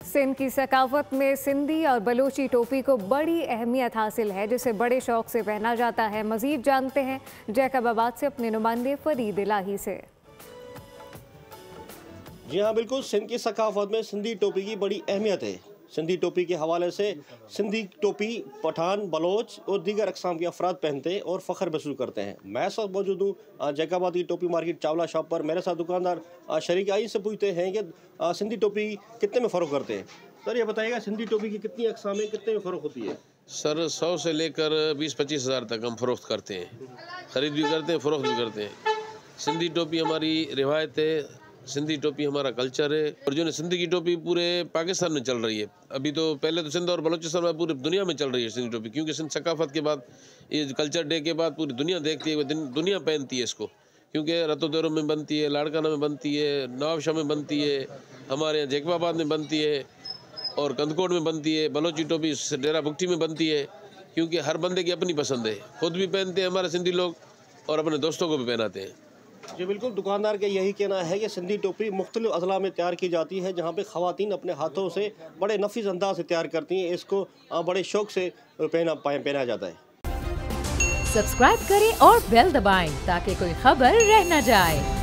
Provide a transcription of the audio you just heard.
सिंध की सकाफत में सिंधी और बलोची टोपी को बड़ी अहमियत हासिल है, जिसे बड़े शौक से पहना जाता है। मजीद जानते हैं जैकबाबाद से अपने नुमाइंदे फरीद इलाही से। जी हाँ, बिल्कुल। सिंध की सकाफत में सिंधी टोपी की बड़ी अहमियत है। सिंधी टोपी के हवाले से सिंधी टोपी पठान, बलोच और दीगर अक़साम के अफराद पहनते हैं और फ़ख्र महसूस करते हैं। मैं इस वक्त मौजूद हूँ जैकबाबाद की टोपी मार्केट चावला शॉप पर। मेरे साथ दुकानदार शरीक आई से पूछते हैं कि सिंधी टोपी कितने में फ़रोख्त करते हैं। सर, ये बताइएगा सिंधी टोपी की कितनी अक़साम है, कितने में फ़रोख्त होती है? सर 100 से लेकर 20-25 हज़ार तक हम फ़रोख्त करते हैं। ख़रीद भी करते हैं, फ़रोख्त भी करते हैं। सिंधी टोपी हमारी रिवायत है, सिंधी टोपी हमारा कल्चर है और जो सिंधी की टोपी पूरे पाकिस्तान में चल रही है। अभी तो पहले तो सिंध और बलूचिस्तान में, पूरी दुनिया में चल रही है सिंधी टोपी, क्योंकि सिंध सकाफत के बाद, ये कल्चर डे के बाद पूरी दुनिया देखती है, दुनिया पहनती है इसको। क्योंकि रतोदेरो में बनती है, लाड़काना में बनती है, नवाबशाह में बनती है, हमारे यहाँ जैकबाबाद में बनती है और कंदकोट में बनती है। बलोची टोपी डेरा बुगटी में बनती है, क्योंकि हर बंदे की अपनी पसंद है। खुद भी पहनते हैं हमारे सिंधी लोग और अपने दोस्तों को भी पहनाते हैं। जी बिल्कुल, दुकानदार का यही कहना है कि सिंधी टोपी मुख्तलिफ अज़ला में तैयार की जाती है, जहाँ पे ख़वातीन अपने हाथों से बड़े नफीस अंदाज से तैयार करती हैं। इसको बड़े शौक से पहना जाता है। सब्सक्राइब करें और बेल दबाएं ताकि कोई खबर रह न जाए।